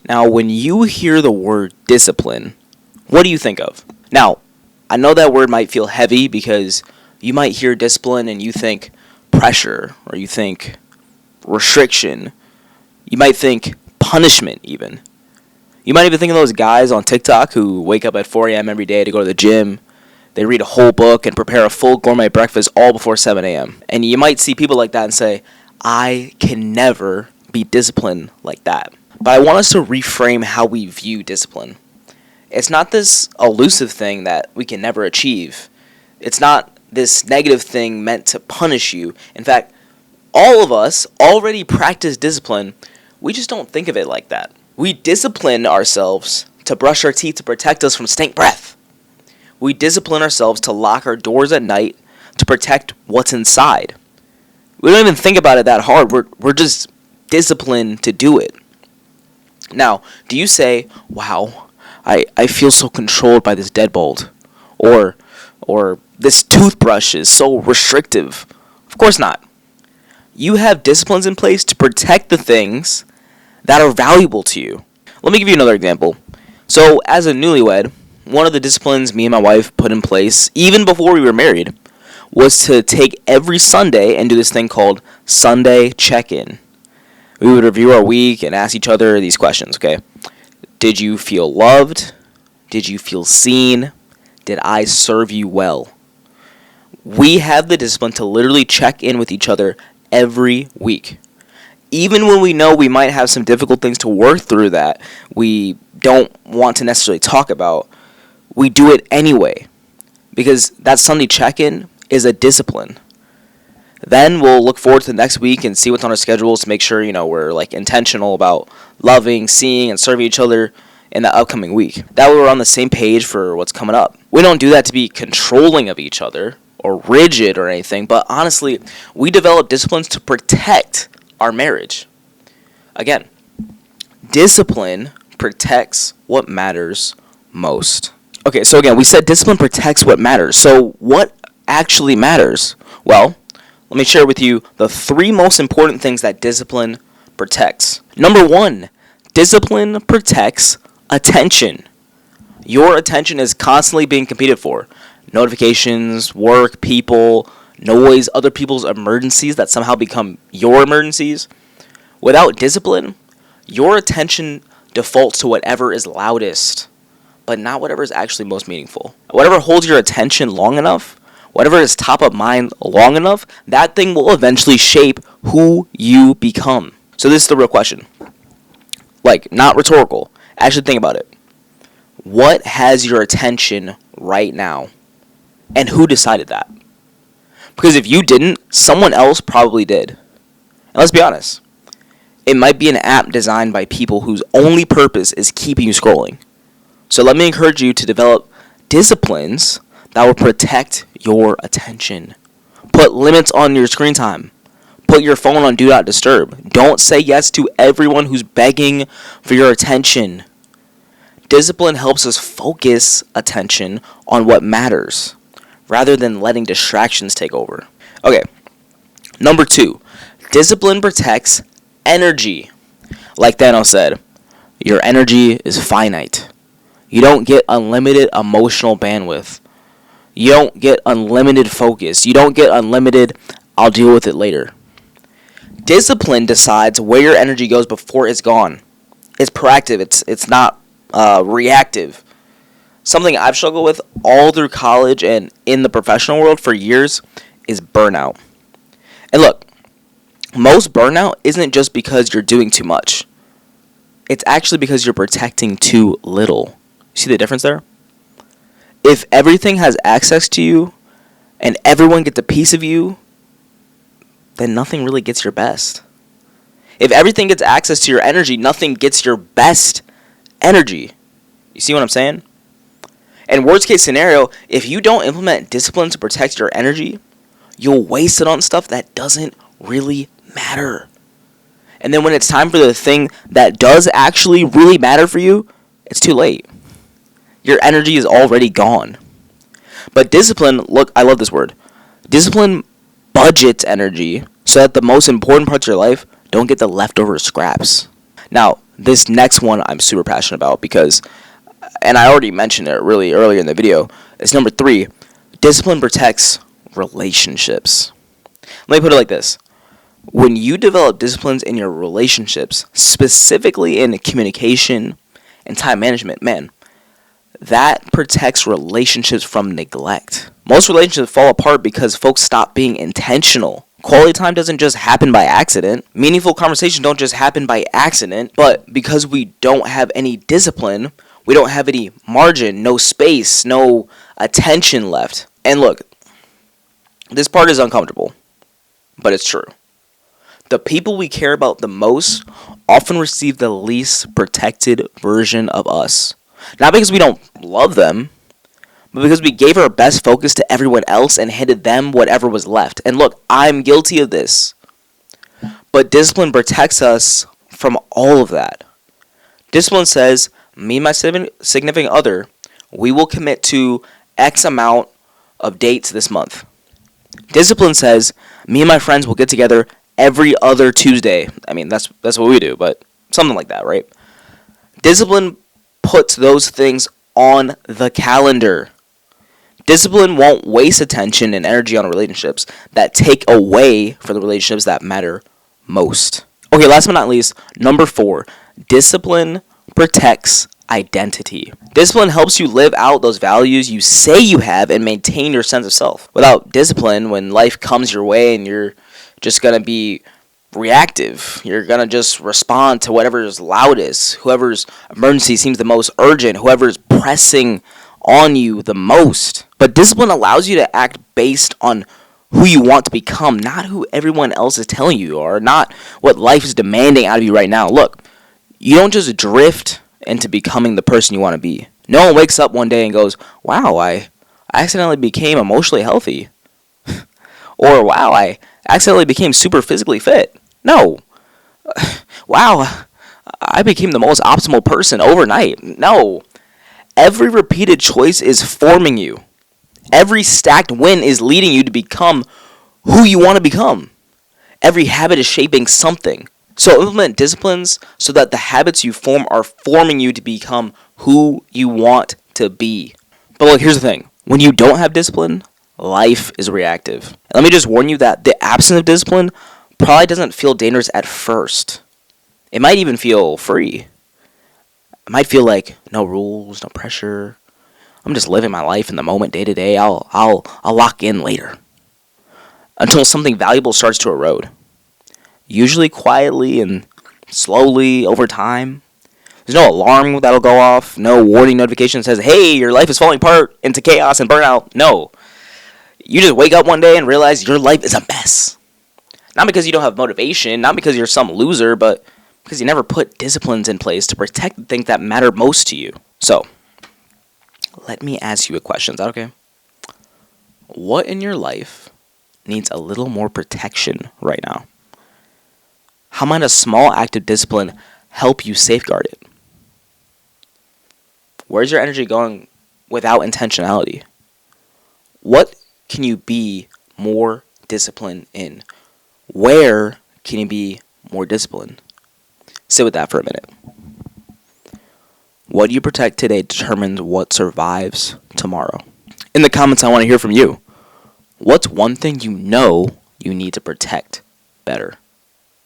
Now, when you hear the word discipline, what do you think of? Now, I know that word might feel heavy because you might hear discipline and you think pressure, or you think restriction. You might think punishment even. You might even think of those guys on TikTok who wake up at 4 a.m. every day to go to the gym. They read a whole book and prepare a full gourmet breakfast all before 7 a.m. And you might see people like that and say, I can never be disciplined like that. But I want us to reframe how we view discipline. It's not this elusive thing that we can never achieve. It's not this negative thing meant to punish you. In fact, all of us already practice discipline. We just don't think of it like that. We discipline ourselves to brush our teeth to protect us from stink breath. We discipline ourselves to lock our doors at night to protect what's inside. We don't even think about it that hard. We're just disciplined to do it. Now, do you say, wow, I feel so controlled by this deadbolt? Or this toothbrush is so restrictive? Of course not. You have disciplines in place to protect the things that are valuable to you. Let me give you another example. So, as a newlywed, one of the disciplines me and my wife put in place, even before we were married, was to take every Sunday and do this thing called Sunday check-in. We would review our week and ask each other these questions, okay? Did you feel loved? Did you feel seen? Did I serve you well? We have the discipline to literally check in with each other every week. Even when we know we might have some difficult things to work through that we don't want to necessarily talk about, we do it anyway. Because that Sunday check-in is a discipline. Then we'll look forward to the next week and see what's on our schedules to make sure, we're intentional about loving, seeing, and serving each other in the upcoming week. That way we're on the same page for what's coming up. We don't do that to be controlling of each other or rigid or anything, but honestly, we develop disciplines to protect our marriage. Again, discipline protects what matters most. Okay, so again, we said discipline protects what matters. So what actually matters? Well, let me share with you the 3 most important things that discipline protects. Number 1, discipline protects attention. Your attention is constantly being competed for. Notifications, work, people, noise, other people's emergencies that somehow become your emergencies. Without discipline, your attention defaults to whatever is loudest, but not whatever is actually most meaningful. Whatever holds your attention long enough, whatever is top of mind long enough, that thing will eventually shape who you become. So this is the real question. Not rhetorical. Actually think about it. What has your attention right now? And who decided that? Because if you didn't, someone else probably did. And let's be honest. It might be an app designed by people whose only purpose is keeping you scrolling. So let me encourage you to develop disciplines that will protect your attention. Put limits on your screen time. Put your phone on Do Not Disturb. Don't say yes to everyone who's begging for your attention. Discipline helps us focus attention on what matters, rather than letting distractions take over. Okay, number 2, discipline protects energy. Like Thanos said, your energy is finite. You don't get unlimited emotional bandwidth. You don't get unlimited focus. You don't get unlimited, I'll deal with it later. Discipline decides where your energy goes before it's gone. It's proactive. It's not reactive. Something I've struggled with all through college and in the professional world for years is burnout. And look, most burnout isn't just because you're doing too much. It's actually because you're protecting too little. See the difference there? If everything has access to you and everyone gets a piece of you, then nothing really gets your best. If everything gets access to your energy, nothing gets your best energy. You see what I'm saying? And worst case scenario, if you don't implement discipline to protect your energy, you'll waste it on stuff that doesn't really matter. And then when it's time for the thing that does actually really matter for you, it's too late. Your energy is already gone. But discipline, look, I love this word. Discipline budgets energy so that the most important parts of your life don't get the leftover scraps. Now, this next one I'm super passionate about because, and I already mentioned it really earlier in the video, is number 3. Discipline protects relationships. Let me put it like this. When you develop disciplines in your relationships, specifically in communication and time management, man, that protects relationships from neglect. Most relationships fall apart because folks stop being intentional. Quality time doesn't just happen by accident. Meaningful conversations don't just happen by accident. But because we don't have any discipline, we don't have any margin, no space, no attention left. And look, this part is uncomfortable, but it's true. The people we care about the most often receive the least protected version of us. Not because we don't love them, but because we gave our best focus to everyone else and handed them whatever was left. And look, I'm guilty of this. But discipline protects us from all of that. Discipline says, me and my significant other, we will commit to X amount of dates this month. Discipline says, me and my friends will get together every other Tuesday. I mean, that's what we do, but something like that, right? Discipline puts those things on the calendar. Discipline won't waste attention and energy on relationships that take away from the relationships that matter most. Okay, last but not least, number 4, discipline protects identity. Discipline helps you live out those values you say you have and maintain your sense of self. Without discipline, when life comes your way and you're just going to be reactive, you're going to just respond to whatever's loudest, whoever's emergency seems the most urgent, whoever's pressing on you the most. But discipline allows you to act based on who you want to become, not who everyone else is telling you are, not what life is demanding out of you right now. Look, you don't just drift into becoming the person you want to be. No one wakes up one day and goes, wow, I accidentally became emotionally healthy. Or, wow, I accidentally became super physically fit. No. Wow, I became the most optimal person overnight. No. Every repeated choice is forming you. Every stacked win is leading you to become who you want to become. Every habit is shaping something. So implement disciplines so that the habits you form are forming you to become who you want to be. But look, here's the thing. When you don't have discipline, life is reactive. And let me just warn you that the absence of discipline probably doesn't feel dangerous at first. It might even feel free. It might feel like no rules, no pressure. I'm just living my life in the moment, day to day. I'll lock in later. Until something valuable starts to erode. Usually quietly and slowly over time. There's no alarm that'll go off. No warning notification that says, hey, your life is falling apart into chaos and burnout. No. You just wake up one day and realize your life is a mess. Not because you don't have motivation, not because you're some loser, but because you never put disciplines in place to protect the things that matter most to you. So, let me ask you a question. Is that okay? What in your life needs a little more protection right now? How might a small act of discipline help you safeguard it? Where's your energy going without intentionality? What can you be more disciplined in? Where can you be more disciplined? Sit with that for a minute. What you protect today determines what survives tomorrow. In the comments, I want to hear from you. What's one thing you know you need to protect better?